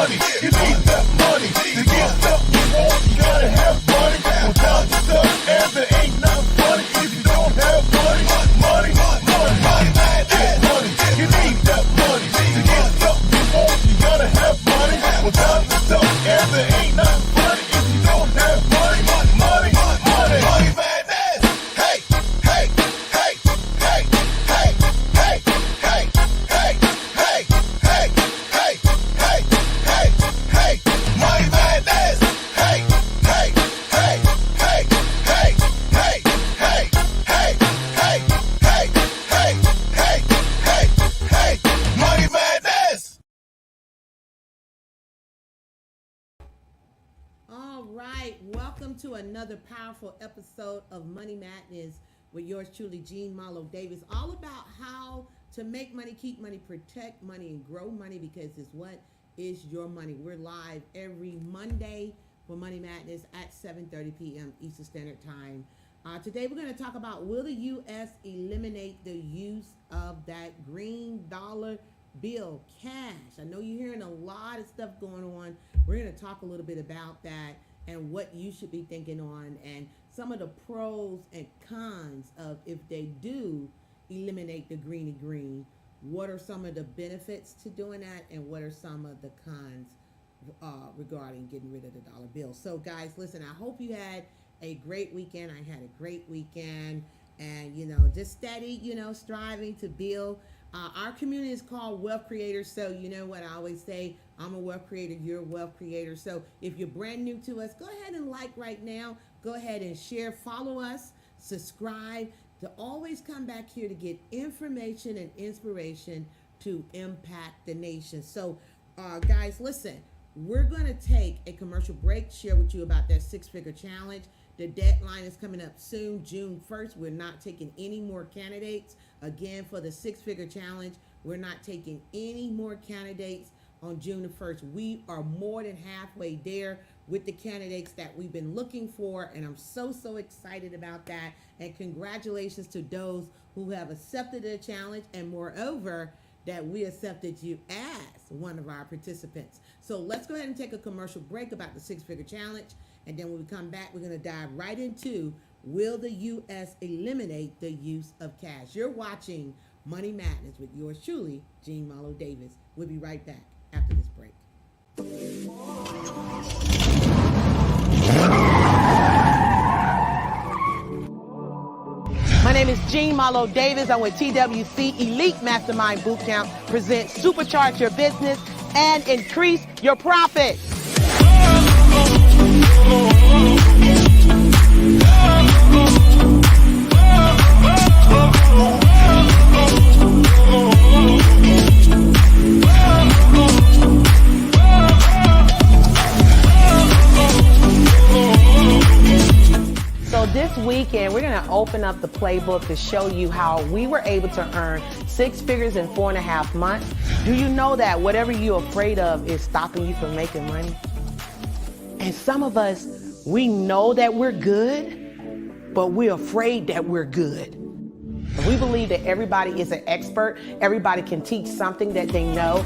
money. You need that money. To get stuff you want, you gotta have money. Without the stuff, and there ain't nothing funny if you don't have money. Money, money, money, get money. You need that money. To get stuff you want, you gotta have money. Without the stuff, and there ain't nothing funny if you don't have money. Money, money, money, madness. Hey, hey, hey, hey, hey, hey, hey, hey, hey, hey, hey, hey, hey, hey, money madness. Hey, hey, hey, hey, hey, hey, hey, hey, hey, hey, hey, hey, hey, hey, money madness. All right, welcome to another powerful episode of Money Madness with yours truly, Jean Marlo Davis. All about how to make money, keep money, protect money, and grow money, because it's what is your money. We're live every Monday for Money Madness at 7:30 p.m. Eastern Standard Time. Today we're going to talk about, will the U.S. eliminate the use of that green dollar bill, cash? I know you're hearing a lot of stuff going on. We're going to talk a little bit about that and what you should be thinking on, and some of the pros and cons of if they do eliminate the green. What are some of the benefits to doing that, and what are some of the cons regarding getting rid of the dollar bill? So guys, listen, I hope you had a great weekend. I had a great weekend, and just steady, striving to build. Our community is called Wealth Creators, so you know what I always say, I'm a wealth creator, you're a wealth creator. So if you're brand new to us, go ahead and like right now, go ahead and share, follow us, subscribe, to always come back here to get information and inspiration to impact the nation. So guys, listen, we're going to take a commercial break, share with you about that six-figure challenge. The deadline is coming up soon, June 1st. We're not taking any more candidates. Again, for the six-figure challenge, we're not taking any more candidates on June the 1st. We are more than halfway there with the candidates that we've been looking for, and I'm so excited about that. And congratulations to those who have accepted the challenge, and moreover, that we accepted you as one of our participants. So let's go ahead and take a commercial break about the six-figure challenge. And then when we come back, we're going to dive right into, will the U.S. eliminate the use of cash? You're watching Money Madness with yours truly, Jean Marlo Davis. We'll be right back after this break. My name is Jean Marlo Davis. I'm with TWC Elite Mastermind Bootcamp. Present Supercharge Your Business and Increase Your Profit. So this weekend, we're going to open up the playbook to show you how we were able to earn six figures in 4.5 months. Do you know that whatever you're afraid of is stopping you from making money? And some of us, we know that we're good, but we're afraid that we're good. We believe that everybody is an expert. Everybody can teach something that they know.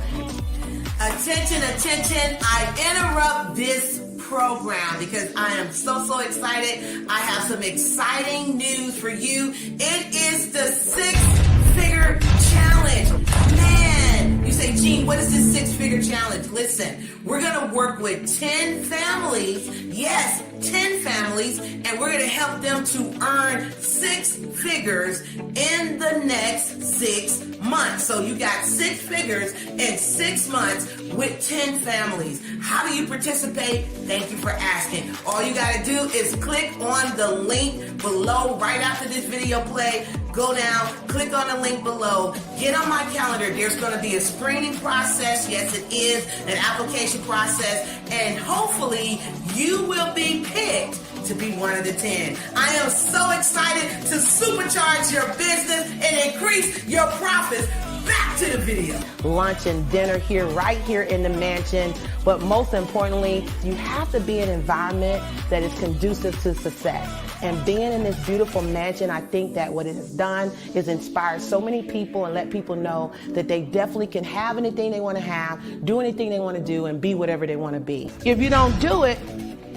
Attention, attention. I interrupt this program because I am so excited. I have some exciting news for you. It is the six-figure challenge. Man, you say, Jean, what is this six-figure challenge? Listen, we're going to work with 10 families. Yes, 10 families, and we're going to help them to earn six figures in the next 6 months. So you got six figures in 6 months with 10 families. How do you participate? Thank you for asking. All you got to do is click on the link below right after this video play. Go down, click on the link below, get on my calendar. There's going to be a screening process. Yes, it is an application process, and hopefully you will be picked to be one of the 10. I am so excited to supercharge your business and increase your profits. back to the video. Lunch and dinner here, right here in the mansion. But most importantly, you have to be in an environment that is conducive to success. And being in this beautiful mansion, I think that what it has done is inspire so many people and let people know that they definitely can have anything they want to have, do anything they want to do, and be whatever they want to be. If you don't do it,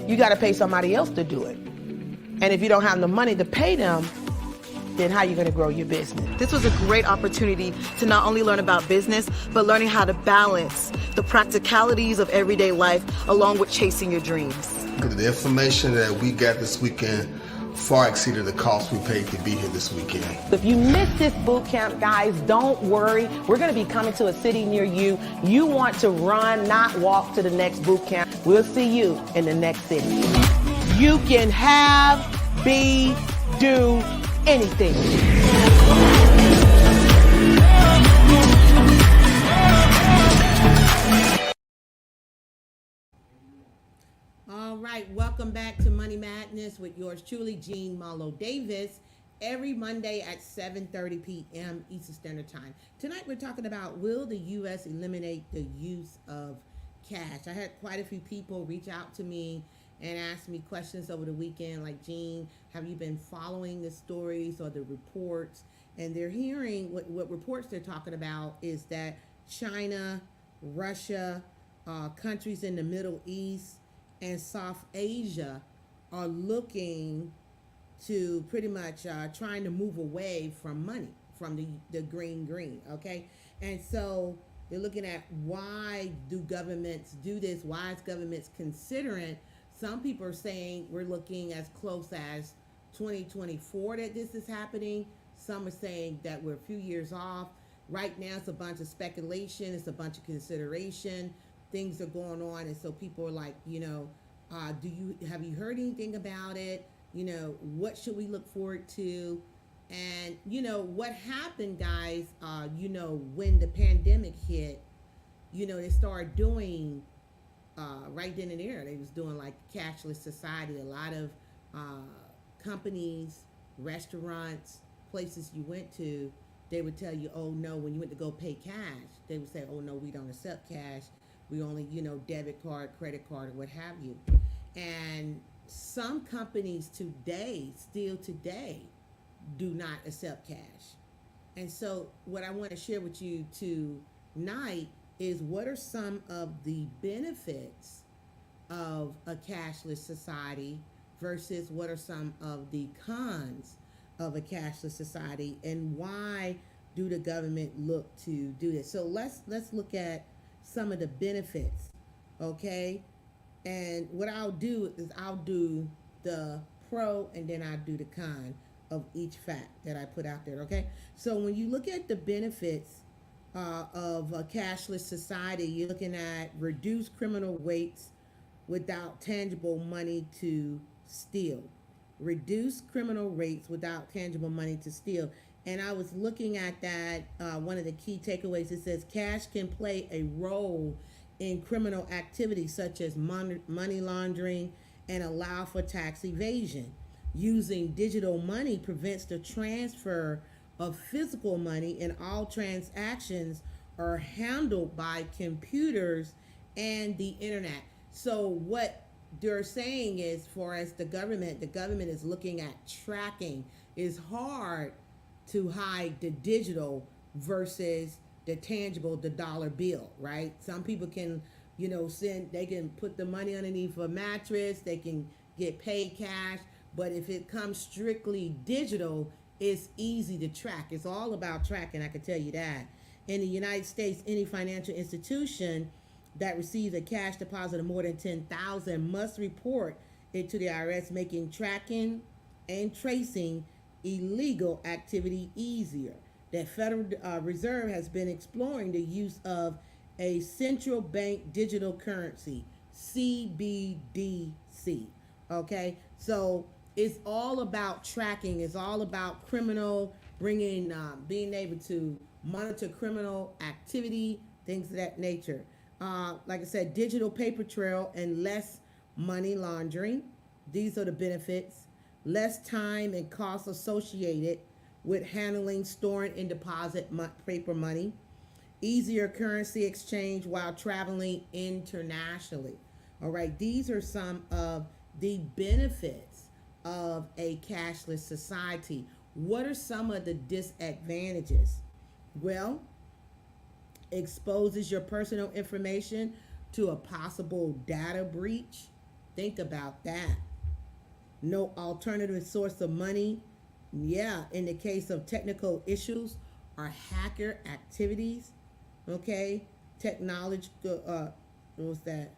you got to pay somebody else to do it. And if you don't have the money to pay them, then how are you going to grow your business? This was a great opportunity to not only learn about business, but learning how to balance the practicalities of everyday life along with chasing your dreams. The information that we got this weekend far exceeded the cost we paid to be here this weekend. If you missed this boot camp, guys, don't worry. We're going to be coming to a city near you. You want to run, not walk to the next boot camp. We'll see you in the next city. You can have, be, do anything. All right, welcome back to Money Madness with yours truly, Jean Malo Davis, every Monday at 7:30 p.m. Eastern Standard Time. Tonight we're talking about, will the U.S. eliminate the use of cash? I had quite a few people reach out to me and ask me questions over the weekend, like, Jean, have you been following the stories or the reports? And they're hearing what reports they're talking about is that China, Russia, countries in the Middle East, and South Asia are looking to pretty much trying to move away from money, from the green, okay? And so they're looking at, why do governments do this? Why is governments considering? Some people are saying we're looking as close as 2024 that this is happening. Some are saying that we're a few years off. Right now it's a bunch of speculation, it's a bunch of consideration. Things are going on, and so people are like, have you heard anything about it? What should we look forward to? And what happened, guys, when the pandemic hit, they started doing right then and there, they was doing like cashless society. A lot of companies, restaurants, places you went to, they would tell you, oh no, when you went to go pay cash, they would say, oh no, we don't accept cash. We only, debit card, credit card, or what have you. And some companies still today, do not accept cash. And so what I want to share with you tonight is, what are some of the benefits of a cashless society versus what are some of the cons of a cashless society, and why do the government look to do this? So let's look at some of the benefits, okay? And what I'll do is I'll do the pro and then I'll do the con of each fact that I put out there, okay? So when you look at the benefits of a cashless society, you're looking at reduced criminal rates without tangible money to steal. Reduce criminal rates without tangible money to steal. And I was looking at that, one of the key takeaways, it says cash can play a role in criminal activity such as money laundering and allow for tax evasion. Using digital money prevents the transfer of physical money, and all transactions are handled by computers and the internet. So what they're saying is, for as the government is looking at tracking. It's hard to hide the digital versus the tangible, the dollar bill, right? Some people can, they can put the money underneath a mattress, they can get paid cash, but if it comes strictly digital, it's easy to track. It's all about tracking, I can tell you that. In the United States, any financial institution that receives a cash deposit of more than $10,000 must report it to the IRS, making tracking and tracing illegal activity easier. The Federal Reserve has been exploring the use of a central bank digital currency, CBDC. Okay, so it's all about tracking. It's all about criminal, being able to monitor criminal activity, things of that nature. Like I said, digital paper trail and less money laundering. These are the benefits. Less time and costs associated with handling, storing, and deposit paper money. easier currency exchange while traveling internationally. All right, these are some of the benefits of a cashless society. What are some of the disadvantages? Well, exposes your personal information to a possible data breach. Think about that. No alternative source of money. Yeah, in the case of technical issues or hacker activities. Okay, technology. What's that?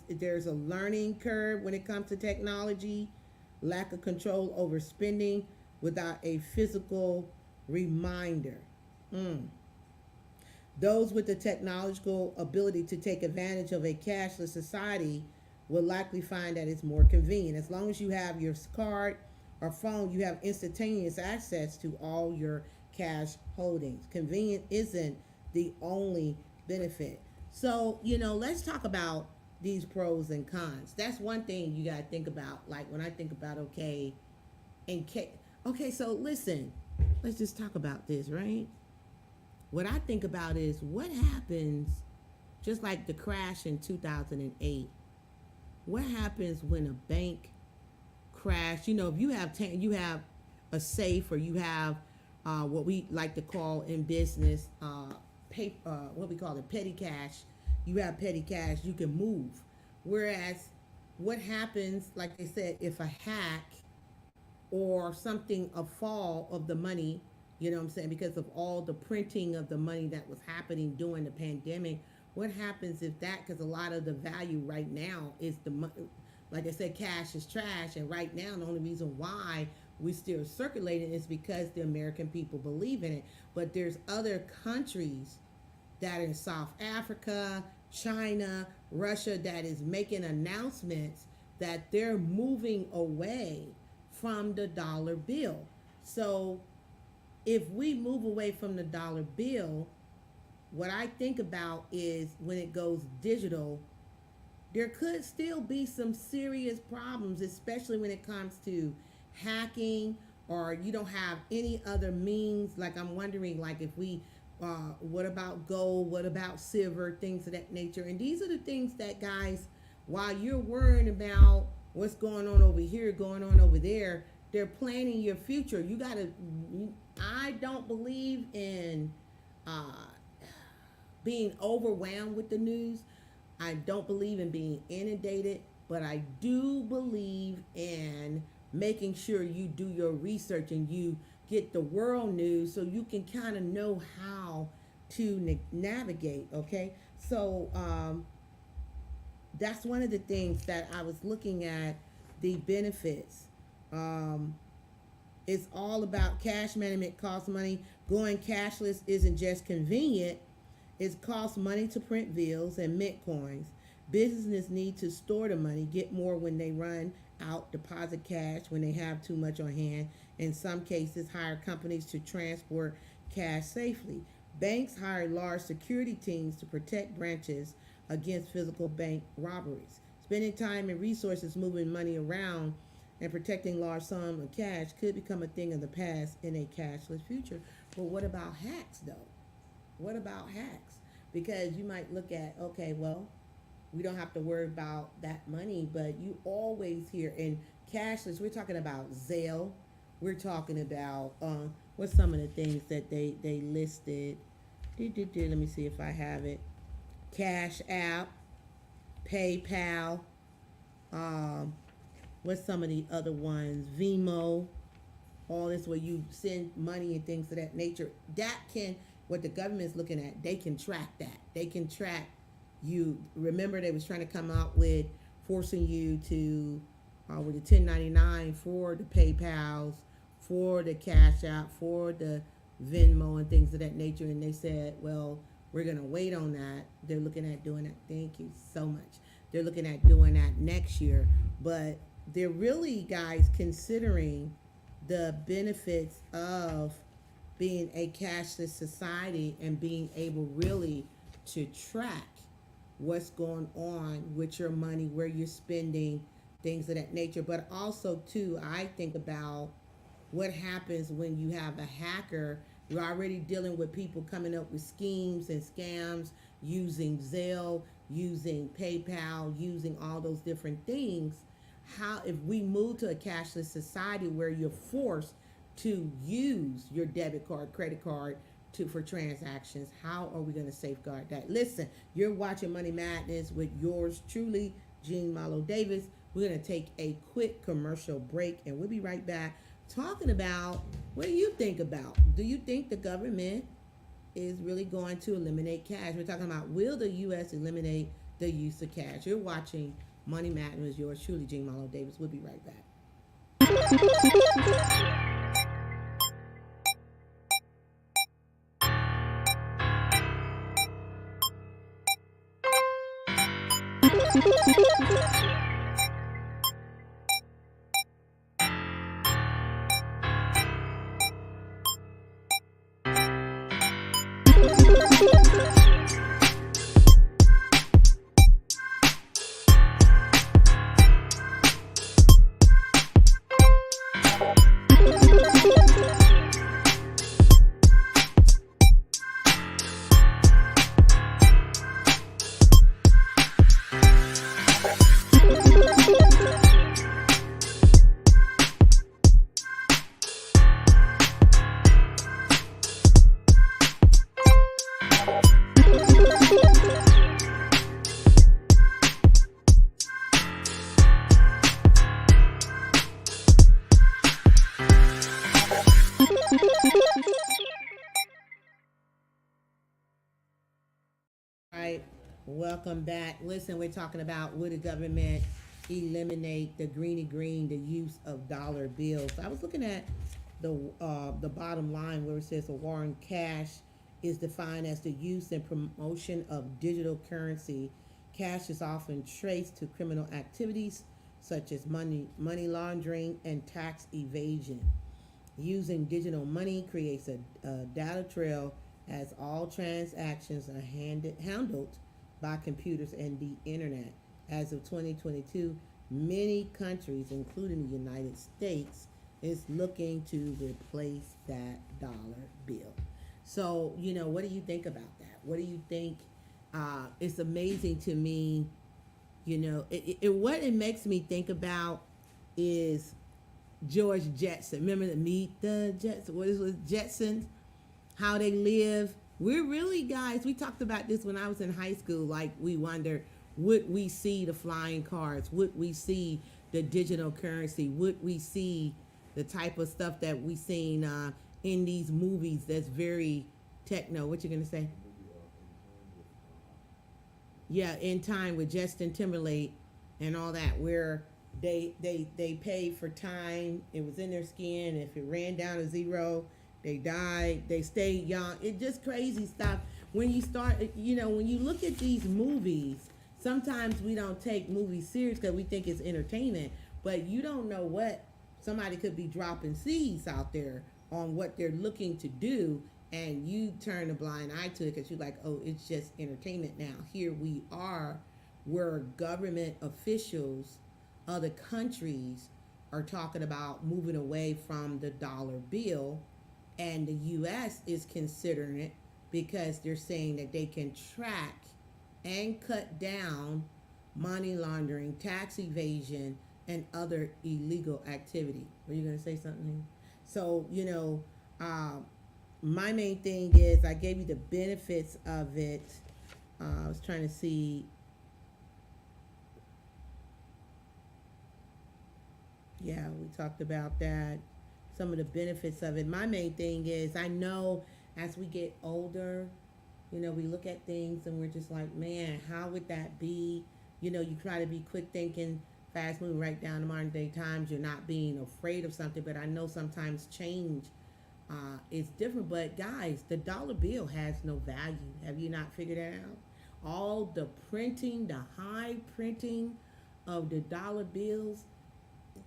There's a learning curve when it comes to technology. Lack of control over spending without a physical reminder. Those with the technological ability to take advantage of a cashless society will likely find that it's more convenient. As long as you have your card or phone, you have instantaneous access to all your cash holdings. Convenient isn't the only benefit. So, let's talk about these pros and cons. That's one thing you got to think about. Like when I think about, okay, so listen, let's just talk about this, right? What I think about is what happens, just like the crash in 2008. What happens when a bank crash? If you have a safe, or you have what we like to call in business what we call it petty cash. You have petty cash, you can move. Whereas what happens, like they said, if a hack or something, a fall of the money, because of all the printing of the money that was happening during the pandemic, what happens if that, because a lot of the value right now is the money, like I said, cash is trash, and right now the only reason why we still circulating is because the American people believe in it. But there's other countries that in South Africa, China, Russia, that is making announcements that they're moving away from the dollar bill. So if we move away from the dollar bill, what I think about is when it goes digital, there could still be some serious problems, especially when it comes to hacking, or you don't have any other means. Like I'm wondering, like if we, what about gold? What about silver? Things of that nature. And these are the things that, guys, while you're worrying about what's going on over here, going on over there, they're planning your future. I don't believe in being overwhelmed with the news. I don't believe in being inundated, but I do believe in making sure you do your research and you get the world news so you can kind of know how to navigate, okay? So that's one of the things that I was looking at, the benefits. It's all about cash management costs money. Going cashless isn't just convenient, it costs money to print bills and mint coins. Businesses need to store the money, get more when they run out, deposit cash when they have too much on hand. In some cases, hire companies to transport cash safely. Banks hire large security teams to protect branches against physical bank robberies. Spending time and resources moving money around and protecting large sums of cash could become a thing of the past in a cashless future. But what about hacks, though? What about hacks? Because you might look at, okay, well, we don't have to worry about that money, but you always hear in cashless, we're talking about Zelle, we're talking about, what's some of the things that they listed? Let me see if I have it. Cash App, PayPal, what's some of the other ones? Venmo, all this where you send money and things of that nature. That can, what the government is looking at, they can track that. They can track you. Remember, they was trying to come out with forcing you to, with the 1099 for the PayPals, for the Cash App, for the Venmo and things of that nature. And they said, well, we're going to wait on that. They're looking at doing that. Thank you so much. They're looking at doing that next year. But they're really, guys, considering the benefits of being a cashless society and being able really to track what's going on with your money, where you're spending, things of that nature. But also, too, I think about what happens when you have a hacker We're already dealing with people coming up with schemes and scams using Zelle, using PayPal, using all those different things. How, if we move to a cashless society where you're forced to use your debit card, credit card for transactions, how are we going to safeguard that? Listen, you're watching Money Madness with yours truly, Jean Malo Davis. We're going to take a quick commercial break, and we'll be right back talking about, what do you think about? Do you think the government is really going to eliminate cash? We're talking about, will the U.S. eliminate the use of cash? You're watching Money Madness with yours truly, Jean Malo Davis. We'll be right back. Welcome back. Listen, we're talking about, would the government eliminate the greeny green, the use of dollar bills. I was looking at the bottom line where it says the war on cash is defined as the use and promotion of digital currency. Cash is often traced to criminal activities such as money laundering and tax evasion. Using digital money creates a data trail as all transactions are handled by computers and the internet. As of 2022, many countries, including the United States, is looking to replace that dollar bill. So, what do you think about that? What do you think? It's amazing to me, what it makes me think about is George Jetson. Remember the Meet the Jetsons? What is it, Jetsons? How they live. We're really, guys, we talked about this when I was in high school. Like, we wonder, would we see the flying cars? Would we see the digital currency? Would we see the type of stuff that we seen in these movies that's very techno? What you gonna say? Yeah, In Time with Justin Timberlake and all that, where they paid for time. It was in their skin. If it ran down to zero, they died. They stayed young. It's just crazy stuff. When you start, when you look at these movies, sometimes we don't take movies serious because we think it's entertainment, but you don't know what somebody could be dropping seeds out there on what they're looking to do, and you turn a blind eye to it because you're like, oh, it's just entertainment now. Here we are, where government officials, other countries are talking about moving away from the dollar bill, and the U.S. is considering it because they're saying that they can track and cut down money laundering, tax evasion, and other illegal activity. Were you going to say something? So, my main thing is, I gave you the benefits of it. I was trying to see. Yeah, we talked about that. Some of the benefits of it. My main thing is, I know as we get older, we look at things and we're just like, man, how would that be? You try to be quick thinking, fast moving, right down to modern day times. You're not being afraid of something, but I know sometimes change is different. But guys, the dollar bill has no value. Have you not figured that out? All the printing, the high printing of the dollar bills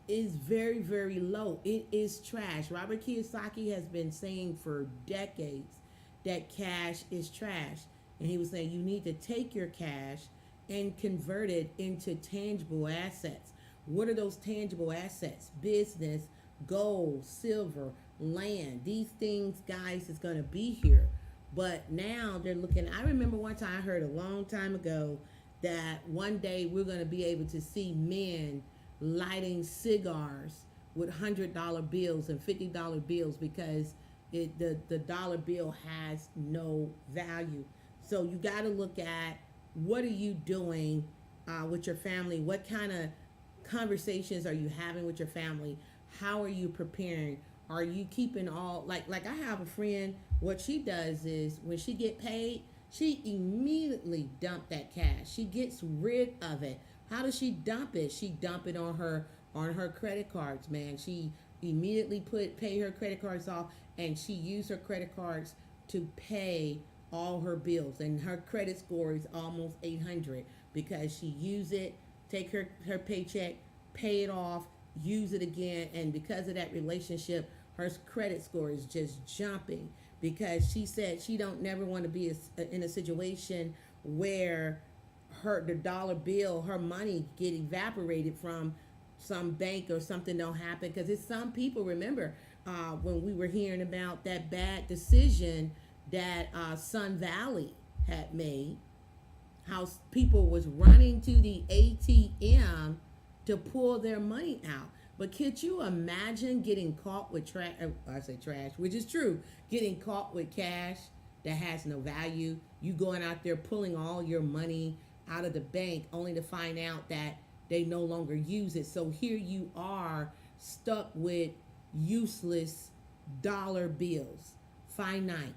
is very, very low. It is trash. Robert Kiyosaki has been saying for decades that cash is trash. And he was saying you need to take your cash and convert it into tangible assets. What are those tangible assets? Business, gold, silver, land. These things, guys, is going to be here. But now they're looking. I remember one time I heard a long time ago that one day we're going to be able to see men lighting cigars with $100 bills and $50 bills because the dollar bill has no value. So you got to look at what are you doing with your family? What kind of conversations are you having with your family? How are you preparing? Are you keeping all like I have a friend, what she does is when she get paid, she immediately dump that cash. She gets rid of it. How does she dump it? She dump it on her credit cards, man. She immediately pay her credit cards off, and she use her credit cards to pay all her bills, and her credit score is almost 800 because she use it, take her paycheck, pay it off, use it again, and because of that relationship, her credit score is just jumping because she said she don't never want to be in a situation where the dollar bill, her money get evaporated from some bank or something don't happen, because it's some people, remember when we were hearing about that bad decision that Sun Valley had made, how people was running to the ATM to pull their money out. But could you imagine getting caught with trash, which is true, getting caught with cash that has no value, you going out there pulling all your money out of the bank only to find out that they no longer use it. So here you are stuck with useless dollar bills, finite.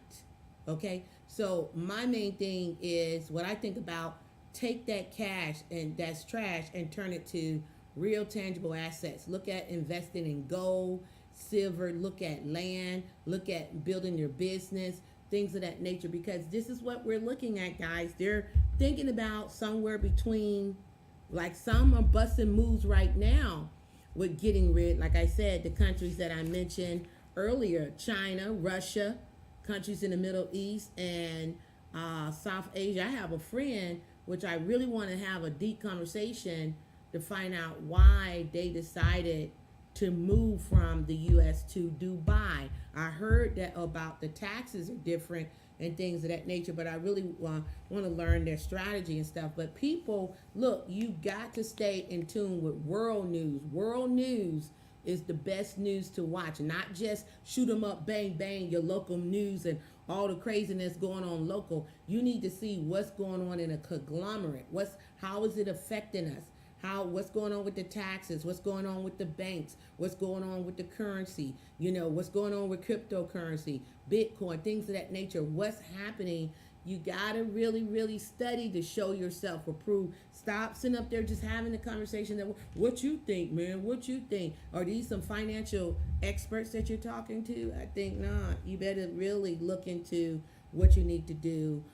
Okay, so my main thing is what I think about, take that cash and that's trash and turn it to real tangible assets. Look at investing in gold, silver, look at land, look at building your business, things of that nature, because this is what we're looking at, guys. They're thinking about somewhere between, like some are busting moves right now with getting rid, like I said, the countries that I mentioned earlier, China, Russia, countries in the Middle East and South Asia. I have a friend, which I really want to have a deep conversation to find out why they decided to move from the U.S. to Dubai. I heard that about the taxes are different and things of that nature, but I really want to learn their strategy and stuff. But people, look, you got to stay in tune with world news. World news is the best news to watch, not just shoot 'em up, bang, bang, your local news and all the craziness going on local. You need to see what's going on in a conglomerate. How is it affecting us? What's going on with the taxes? What's going on with the banks? What's going on with the currency? What's going on with cryptocurrency, Bitcoin, things of that nature. What's happening? You got to really, really study to show yourself approved. Stop sitting up there just having a conversation that, what you think, man? What you think? Are these some financial experts that you're talking to? I think not. You better really look into what you need to do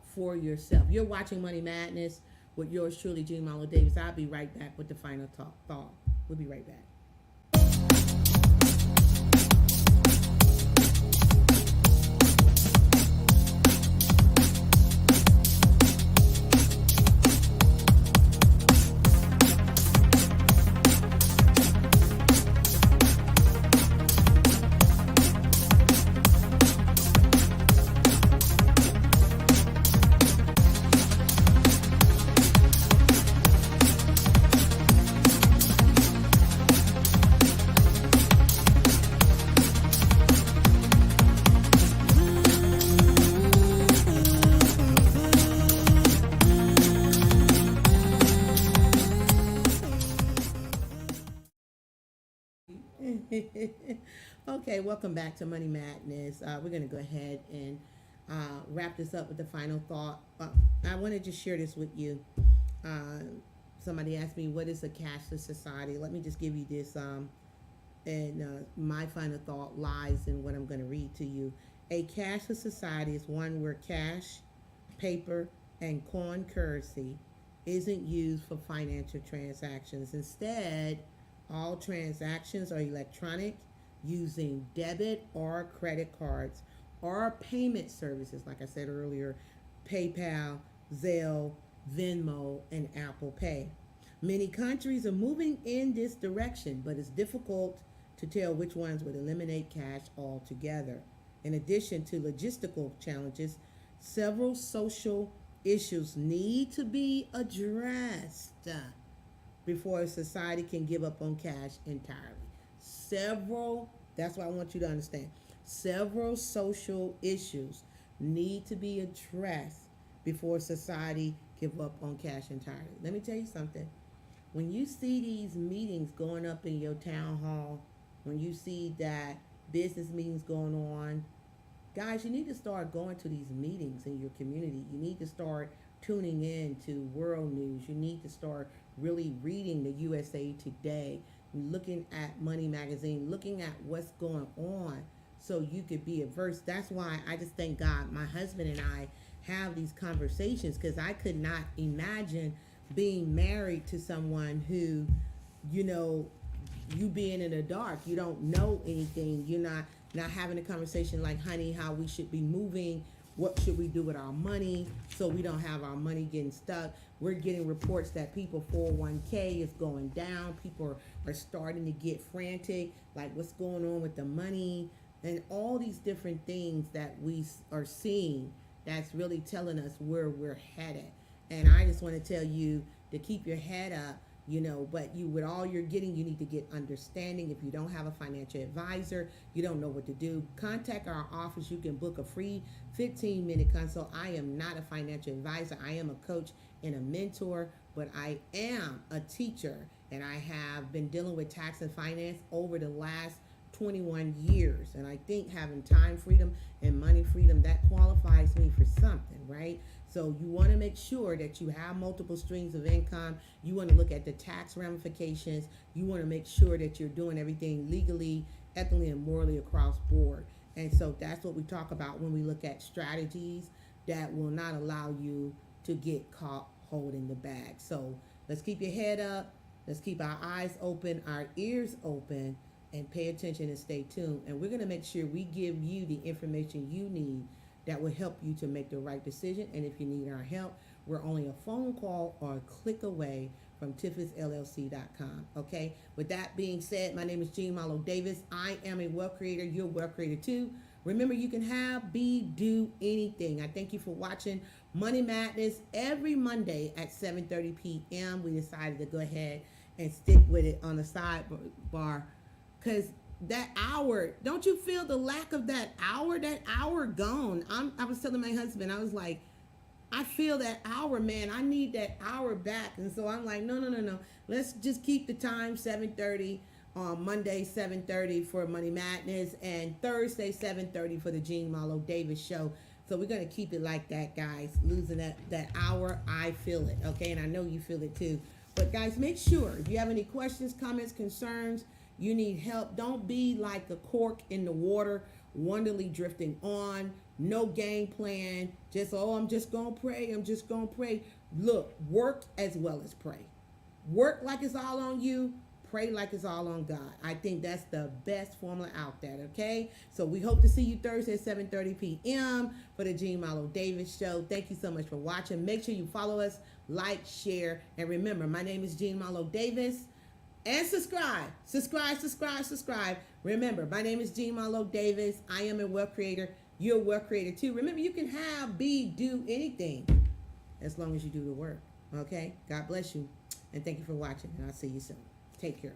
for yourself. You're watching Money Madness with yours truly, Jean Malo Davis. I'll be right back with the final thought. We'll be right back. Okay, welcome back to Money Madness. We're going to go ahead and wrap this up with the final thought. I wanted to share this with you. Somebody asked me, what is a cashless society? Let me just give you this. And my final thought lies in what I'm going to read to you. A cashless society is one where cash, paper, and coin currency isn't used for financial transactions. Instead, all transactions are electronic, using debit or credit cards or payment services, like I said earlier, PayPal, Zelle, Venmo, and Apple Pay. Many countries are moving in this direction, but it's difficult to tell which ones would eliminate cash altogether. In addition to logistical challenges, several social issues need to be addressed before society can give up on cash entirely. That's what I want you to understand. Several social issues need to be addressed before society give up on cash entirely. Let me tell you something. When you see these meetings going up in your town hall, when you see that business meetings going on, guys, you need to start going to these meetings in your community. You need to start tuning in to world news. You need to start really reading the USA Today, looking at Money Magazine, looking at what's going on so you could be averse. That's why I just thank God my husband and I have these conversations, because I could not imagine being married to someone who, you being in the dark, you don't know anything, you're not having a conversation like, honey, how we should be moving, what should we do with our money so we don't have our money getting stuck. We're getting reports that people 401k is going down. People are starting to get frantic, like what's going on with the money, and all these different things that we are seeing that's really telling us where we're headed. And I just want to tell you to keep your head up, but with all you're getting, you need to get understanding. If you don't have a financial advisor, you don't know what to do, contact our office. You can book a free 15-minute consult. I am not a financial advisor. I am a coach and a mentor, but I am a teacher, and I have been dealing with tax and finance over the last 21 years. And I think having time freedom and money freedom, that qualifies me for something, right? So you want to make sure that you have multiple streams of income. You want to look at the tax ramifications. You want to make sure that you're doing everything legally, ethically, and morally across board. And so that's what we talk about when we look at strategies that will not allow you to get caught holding the bag. So let's keep your head up. Let's keep our eyes open, our ears open, and pay attention and stay tuned. And we're going to make sure we give you the information you need that will help you to make the right decision. And if you need our help, we're only a phone call or a click away from TIFFISLLC.com. Okay. With that being said, my name is Jean Malo Davis. I am a wealth creator. You're a wealth creator too. Remember, you can have, be, do anything. I thank you for watching Money Madness every Monday at 7:30 p.m. We decided to go ahead and stick with it on the sidebar, because that hour, don't you feel the lack of that hour gone? I was telling my husband, I was like, I feel that hour, man. I need that hour back. And so I'm like, no. Let's just keep the time 7:30 on Monday, 7:30 for Money Madness, and Thursday, 7:30 for the Jean Malo Davis Show. So we're going to keep it like that, guys. Losing that hour, I feel it, okay? And I know you feel it too. But guys, make sure if you have any questions, comments, concerns, you need help, don't be like a cork in the water, wonderly drifting on, no game plan, just, I'm just going to pray. Look, work as well as pray. Work like it's all on you, pray like it's all on God. I think that's the best formula out there, okay? So we hope to see you Thursday at 7:30 p.m. for the Jean Malo Davis Show. Thank you so much for watching. Make sure you follow us, like, share, and remember, my name is Jean Malo Davis. And subscribe. Remember, my name is Jean Malo Davis. I am a wealth creator. You're a wealth creator too. Remember, you can have, be, do anything as long as you do the work. Okay? God bless you. And thank you for watching. And I'll see you soon. Take care.